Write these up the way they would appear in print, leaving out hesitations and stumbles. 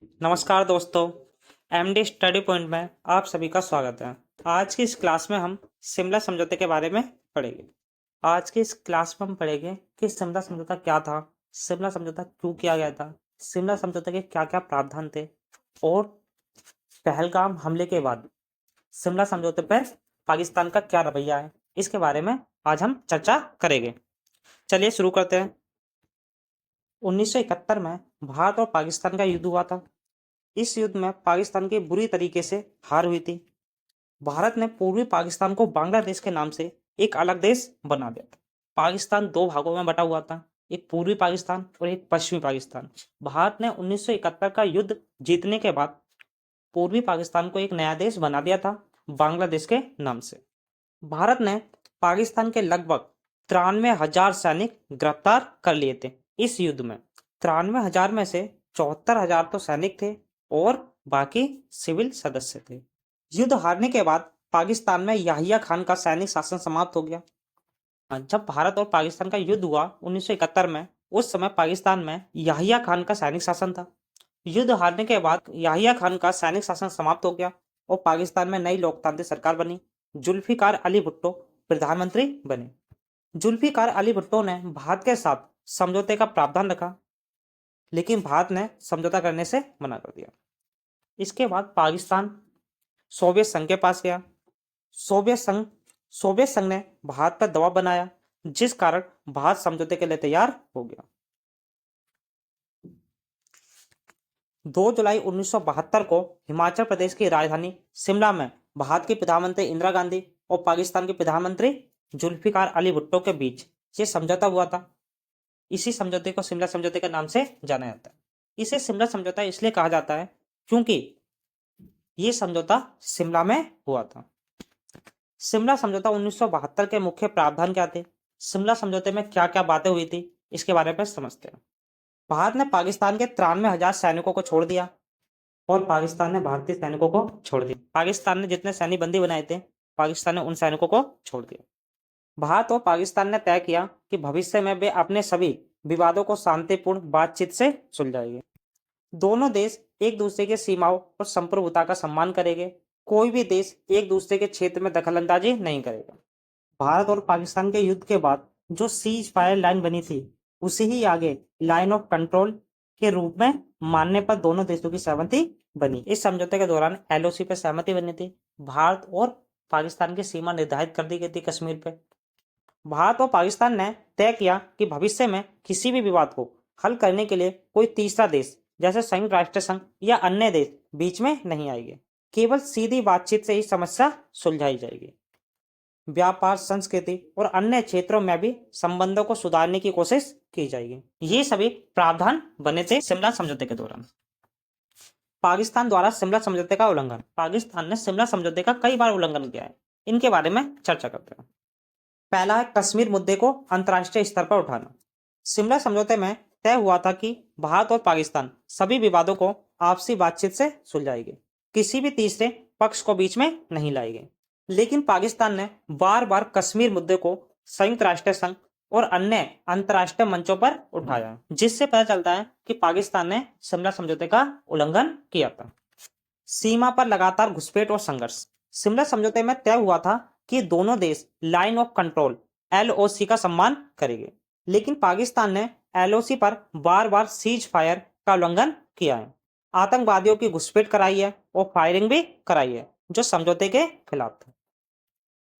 नमस्कार दोस्तों। MD study point में आप सभी का स्वागत है। आज की इस क्लास में हम शिमला समझौते के बारे में पढ़ेंगे। आज की इस क्लास में हम पढ़ेंगे कि शिमला समझौता क्या था, शिमला समझौता क्यों किया गया था, शिमला समझौते के क्या क्या प्रावधान थे और पहलगाम हमले के बाद शिमला समझौते पर पाकिस्तान का क्या रवैया है, इसके बारे में आज हम चर्चा करेंगे। चलिए शुरू करते हैं। 1971 में भारत और पाकिस्तान का युद्ध हुआ था। इस युद्ध में पाकिस्तान की बुरी तरीके से हार हुई थी। भारत ने पूर्वी पाकिस्तान को बांग्लादेश के नाम से एक अलग देश बना दिया था। पाकिस्तान दो भागों में बटा हुआ था, एक पूर्वी पाकिस्तान और एक पश्चिमी पाकिस्तान। भारत ने 1971 का युद्ध जीतने के बाद पूर्वी पाकिस्तान को एक नया देश बना दिया था, बांग्लादेश के नाम से। भारत ने पाकिस्तान के लगभग 93,000 सैनिक गिरफ्तार कर लिए थे। इस युद्ध में 93,000 में से 74,000 तो सैनिक थे और बाकी सिविल सदस्य थे। युद्ध हारने के बाद पाकिस्तान में याहिया खान का सैनिक शासन समाप्त हो गया। जब भारत और पाकिस्तान का युद्ध हुआ 1971 में, उस समय पाकिस्तान में याहिया खान का सैनिक शासन था। युद्ध हारने के बाद याहिया खान का सैनिक शासन समाप्त हो गया और पाकिस्तान में नई लोकतांत्रिक सरकार बनी। जुल्फिकार अली भुट्टो प्रधानमंत्री बने। जुल्फिकार अली भुट्टो ने भारत के साथ समझौते का प्रावधान रखा, लेकिन भारत ने समझौता करने से मना कर दिया। इसके बाद पाकिस्तान सोवियत संघ के पास गया। सोवियत संघ ने भारत पर दबाव बनाया, जिस कारण भारत समझौते के लिए तैयार हो गया। 2 जुलाई 1972 को हिमाचल प्रदेश की राजधानी शिमला में भारत की प्रधानमंत्री इंदिरा गांधी और पाकिस्तान के प्रधानमंत्री जुल्फिकार अली भुट्टो के बीच ये समझौता हुआ था। इसी समझौते को शिमला समझौते के नाम से जाना जाता है। इसे शिमला समझौता इसलिए कहा जाता है क्योंकि ये समझौता शिमला में हुआ था। शिमला समझौता 1972 के मुख्य प्रावधान क्या थे, शिमला समझौते में क्या क्या बातें हुई थी, इसके बारे में समझते हैं। भारत ने पाकिस्तान के 93,000 सैनिकों को छोड़ दिया और पाकिस्तान ने भारतीय सैनिकों को छोड़ दिया। पाकिस्तान ने जितने सैनिक बंदी बनाए थे, पाकिस्तान ने उन सैनिकों को छोड़ दिया। भारत और पाकिस्तान ने तय किया कि भविष्य में वे अपने सभी विवादों को शांतिपूर्ण बातचीत से सुलझाएंगे। दोनों देश एक दूसरे की सीमाओं और संप्रभुता का सम्मान करेंगे। कोई भी देश एक दूसरे के क्षेत्र में दखलंदाजी नहीं करेगा। भारत और पाकिस्तान के युद्ध के बाद जो सीज फायर लाइन बनी थी, उसे ही आगे लाइन ऑफ कंट्रोल के रूप में मानने पर दोनों देशों की सहमति बनी। इस समझौते के दौरान एलओसी पर सहमति बनी थी। भारत और पाकिस्तान की सीमा निर्धारित कर दी गई थी कश्मीर पे। भारत और पाकिस्तान ने तय किया कि भविष्य में किसी भी विवाद को हल करने के लिए कोई तीसरा देश जैसे संयुक्त राष्ट्र संघ या अन्य देश बीच में नहीं आएंगे। केवल सीधी बातचीत से ही समस्या सुलझाई जाएगी। व्यापार, संस्कृति और अन्य क्षेत्रों में भी संबंधों को सुधारने की कोशिश की जाएगी। ये सभी प्रावधान बने थे शिमला समझौते के दौरान। पाकिस्तान द्वारा शिमला समझौते का उल्लंघन। पाकिस्तान ने शिमला समझौते का कई बार उल्लंघन किया है। इनके बारे में चर्चा करते हैं। पहला है कश्मीर मुद्दे को अंतर्राष्ट्रीय स्तर पर उठाना। शिमला समझौते में तय हुआ था कि भारत और पाकिस्तान सभी विवादों को आपसी बातचीत से सुलझाएंगे, किसी भी तीसरे पक्ष को बीच में नहीं लाएंगे। लेकिन पाकिस्तान ने बार बार कश्मीर मुद्दे को संयुक्त राष्ट्र संघ और अन्य अंतर्राष्ट्रीय मंचों पर उठाया, जिससे पता चलता है कि पाकिस्तान ने शिमला समझौते का उल्लंघन किया था। सीमा पर लगातार घुसपैठ और संघर्ष। शिमला समझौते में तय हुआ था कि दोनों देश लाइन ऑफ कंट्रोल एलओसी का सम्मान करेंगे, लेकिन पाकिस्तान ने एलओसी पर बार बार सीज फायर का उल्लंघन किया है, आतंकवादियों की घुसपैठ कराई है और फायरिंग भी कराई है, जो समझौते के खिलाफ था।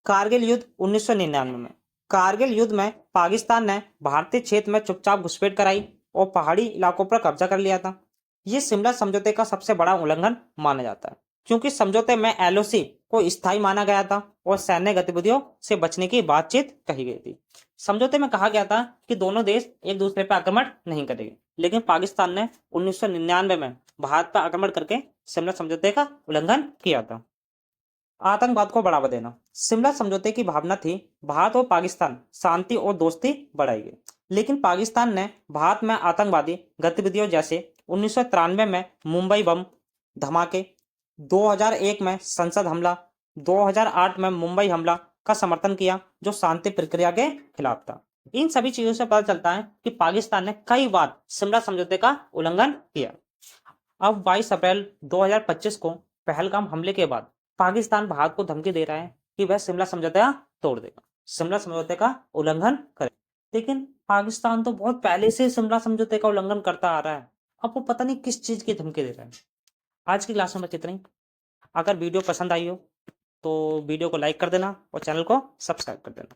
कारगिल युद्ध 1999 में। कारगिल युद्ध में पाकिस्तान ने भारतीय क्षेत्र में चुपचाप घुसपैठ कराई और पहाड़ी इलाकों पर कब्जा कर लिया था। यह शिमला समझौते का सबसे बड़ा उल्लंघन माना जाता है, क्योंकि समझौते में एलओसी को स्थायी माना गया था और सैन्य गतिविधियों से बचने की बातचीत कही गई थी। समझौते में कहा गया था कि दोनों देश एक दूसरे पर आक्रमण नहीं करेंगे, लेकिन पाकिस्तान ने 1999 में भारत पर आक्रमण करके शिमला समझौते का उल्लंघन किया था। आतंकवाद को बढ़ावा देना। शिमला समझौते की भावना थी भारत और पाकिस्तान शांति और दोस्ती बढ़ाएंगे, लेकिन पाकिस्तान ने भारत में आतंकवादी गतिविधियों जैसे 1993 में मुंबई बम धमाके, 2001 में संसद हमला, 2008 में मुंबई हमला का समर्थन किया, जो शांति प्रक्रिया के खिलाफ था। इन सभी चीजों से पता चलता है कि पाकिस्तान ने कई बार शिमला समझौते का उल्लंघन किया। अब 22 अप्रैल 2025 को पहलगाम हमले के बाद पाकिस्तान भारत को धमकी दे रहा है कि वह शिमला समझौता तोड़ देगा, शिमला समझौते का उल्लंघन करे। लेकिन पाकिस्तान तो बहुत पहले से शिमला समझौते का उल्लंघन करता आ रहा है, अब वो पता नहीं किस चीज की धमकी दे रहा है। आज की क्लास में बस इतना ही। अगर वीडियो पसंद आई हो तो वीडियो को लाइक कर देना और चैनल को सब्सक्राइब कर देना।